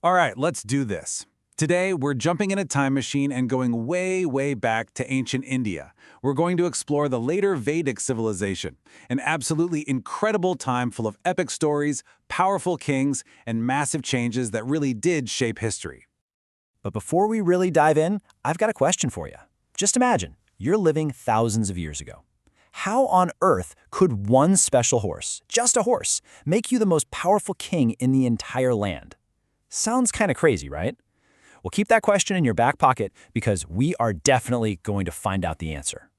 All right, let's do this. Today, we're jumping in a time machine and going way, way back to ancient India. We're going to explore the later Vedic civilization, an absolutely incredible time full of epic stories, powerful kings, and massive changes that really did shape history. But before we really dive in, I've got a question for you. Just imagine, you're living thousands of years ago. How on earth could one special horse, just a horse, make you the most powerful king in the entire land? Sounds kind of crazy, right? Well, keep that question in your back pocket because we are definitely going to find out the answer.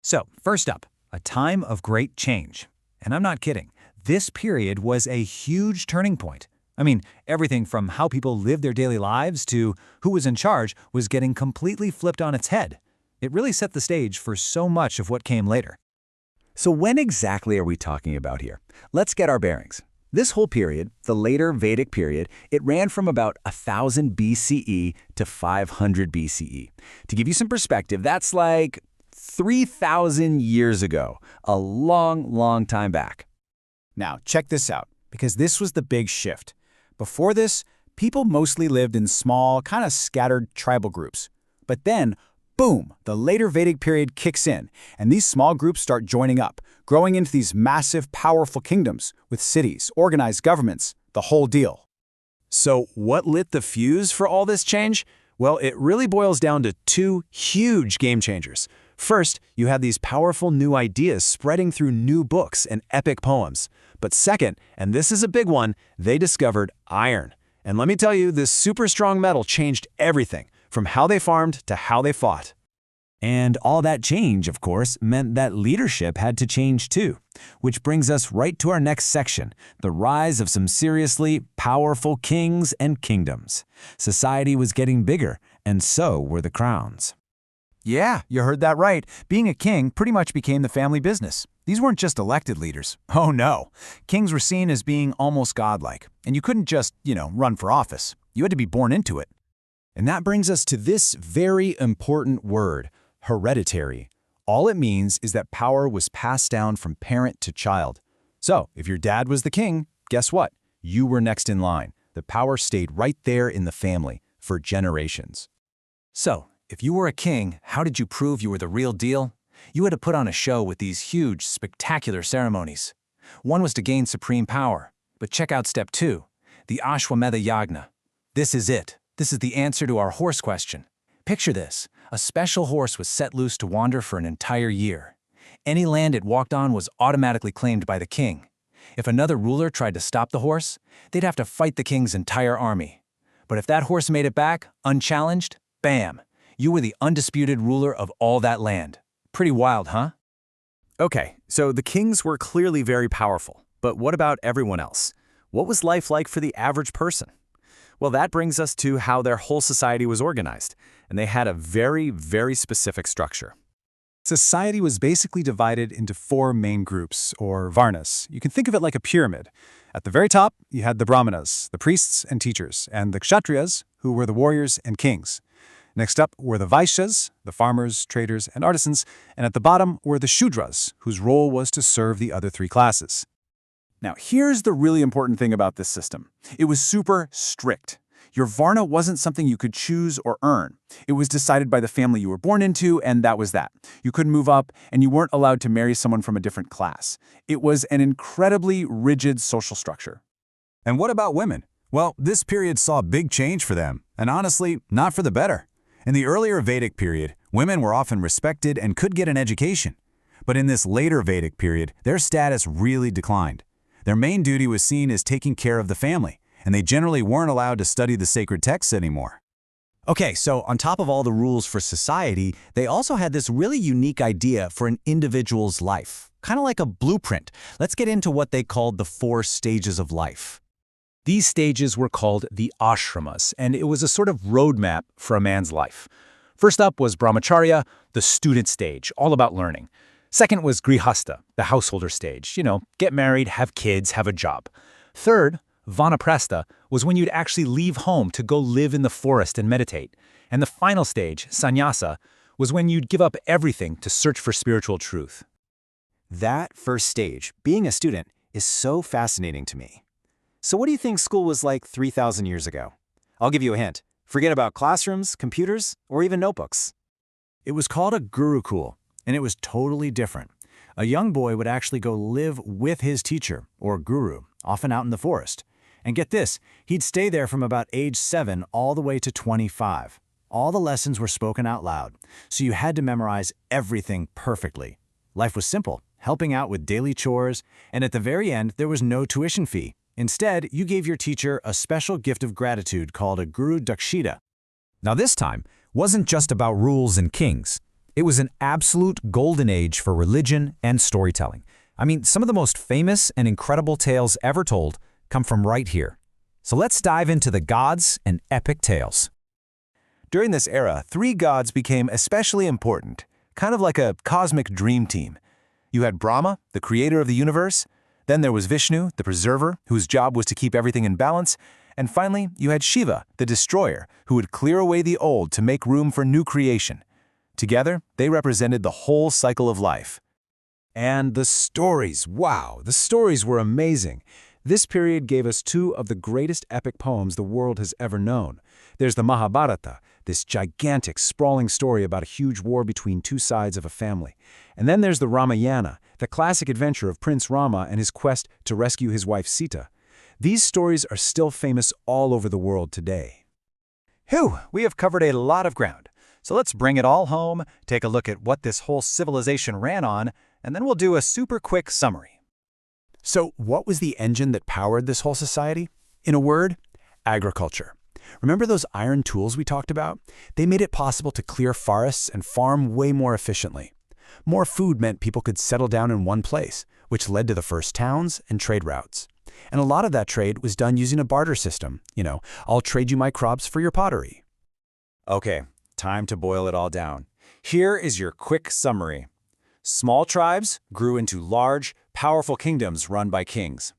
So, first up, a time of great change. And I'm not kidding. This period was a huge turning point. I mean, everything from how people lived their daily lives to who was in charge was getting completely flipped on its head. It really set the stage for so much of what came later. So when exactly are we talking about here? Let's get our bearings. This whole period, the later Vedic period, it ran from about 1000 BCE to 500 BCE. To give you some perspective, that's like 3,000 years ago, a long, long time back. Now, check this out, because this was the big shift. Before this, people mostly lived in small, kind of scattered tribal groups. But then, boom, the later Vedic period kicks in, and these small groups start joining up, growing into these massive, powerful kingdoms with cities, organized governments, the whole deal. So, what lit the fuse for all this change? Well, it really boils down to two huge game changers. First, you had these powerful new ideas spreading through new books and epic poems. But second, and this is a big one, they discovered iron. And let me tell you, this super strong metal changed everything, from how they farmed to how they fought. And all that change, of course, meant that leadership had to change too. Which brings us right to our next section, the rise of some seriously powerful kings and kingdoms. Society was getting bigger, and so were the crowns. Yeah, you heard that right. Being a king pretty much became the family business. These weren't just elected leaders. Oh no. Kings were seen as being almost godlike. And you couldn't just, run for office. You had to be born into it. And that brings us to this very important word, hereditary. All it means is that power was passed down from parent to child. So, if your dad was the king, guess what? You were next in line. The power stayed right there in the family for generations. So, if you were a king, how did you prove you were the real deal? You had to put on a show with these huge, spectacular ceremonies. One was to gain supreme power. But check out step 2, the Ashwamedha Yagna. This is it. This is the answer to our horse question. Picture this. A special horse was set loose to wander for an entire year. Any land it walked on was automatically claimed by the king. If another ruler tried to stop the horse, they'd have to fight the king's entire army. But if that horse made it back, unchallenged, bam! You were the undisputed ruler of all that land. Pretty wild, huh? Okay, so the kings were clearly very powerful. But what about everyone else? What was life like for the average person? Well, that brings us to how their whole society was organized, and they had a very, very specific structure. Society was basically divided into 4 main groups, or varnas. You can think of it like a pyramid. At the very top, you had the brahmanas, the priests and teachers, and the kshatriyas, who were the warriors and kings. Next up were the vaishyas, the farmers, traders, and artisans, and at the bottom were the shudras, whose role was to serve the other 3 classes. Now, here's the really important thing about this system. It was super strict. Your varna wasn't something you could choose or earn. It was decided by the family you were born into, and that was that. You couldn't move up, and you weren't allowed to marry someone from a different class. It was an incredibly rigid social structure. And what about women? Well, this period saw a big change for them, and honestly, not for the better. In the earlier Vedic period, women were often respected and could get an education. But in this later Vedic period, their status really declined. Their main duty was seen as taking care of the family, and they generally weren't allowed to study the sacred texts anymore. Okay, so on top of all the rules for society, they also had this really unique idea for an individual's life, kind of like a blueprint. Let's get into what they called the 4 stages of life. These stages were called the ashramas, and it was a sort of roadmap for a man's life. First up was brahmacharya, the student stage, all about learning. Second was grihastha, the householder stage. Get married, have kids, have a job. Third, vanaprastha, was when you'd actually leave home to go live in the forest and meditate. And the final stage, sannyasa, was when you'd give up everything to search for spiritual truth. That first stage, being a student, is so fascinating to me. So what do you think school was like 3,000 years ago? I'll give you a hint. Forget about classrooms, computers, or even notebooks. It was called a gurukul, and it was totally different. A young boy would actually go live with his teacher, or guru, often out in the forest. And get this, he'd stay there from about age 7 all the way to 25. All the lessons were spoken out loud, so you had to memorize everything perfectly. Life was simple, helping out with daily chores, and at the very end, there was no tuition fee. Instead, you gave your teacher a special gift of gratitude called a guru dakshina. Now this time wasn't just about rules and kings. It was an absolute golden age for religion and storytelling. I mean, some of the most famous and incredible tales ever told come from right here. So let's dive into the gods and epic tales. During this era, 3 gods became especially important, kind of like a cosmic dream team. You had Brahma, the creator of the universe. Then there was Vishnu, the preserver, whose job was to keep everything in balance. And finally, you had Shiva, the destroyer, who would clear away the old to make room for new creation. Together, they represented the whole cycle of life. And the stories, wow, the stories were amazing. This period gave us 2 of the greatest epic poems the world has ever known. There's the Mahabharata, this gigantic, sprawling story about a huge war between 2 sides of a family. And then there's the Ramayana, the classic adventure of Prince Rama and his quest to rescue his wife Sita. These stories are still famous all over the world today. Phew, we have covered a lot of ground. So let's bring it all home, take a look at what this whole civilization ran on, and then we'll do a super quick summary. So what was the engine that powered this whole society? In a word, agriculture. Remember those iron tools we talked about? They made it possible to clear forests and farm way more efficiently. More food meant people could settle down in one place, which led to the first towns and trade routes. And a lot of that trade was done using a barter system. I'll trade you my crops for your pottery. Okay, time to boil it all down. Here is your quick summary. Small tribes grew into large, powerful kingdoms run by kings.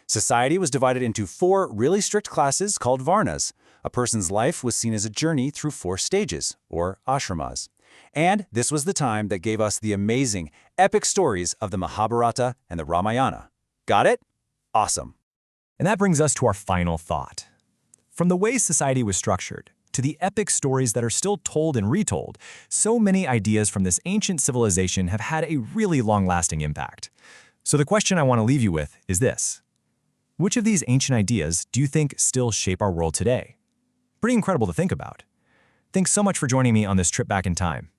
Society was divided into 4 really strict classes called varnas. A person's life was seen as a journey through 4 stages, or ashramas. And this was the time that gave us the amazing, epic stories of the Mahabharata and the Ramayana. Got it? Awesome. And that brings us to our final thought. From the way society was structured to the epic stories that are still told and retold, so many ideas from this ancient civilization have had a really long-lasting impact. So the question I want to leave you with is this. Which of these ancient ideas do you think still shape our world today? Pretty incredible to think about. Thanks so much for joining me on this trip back in time.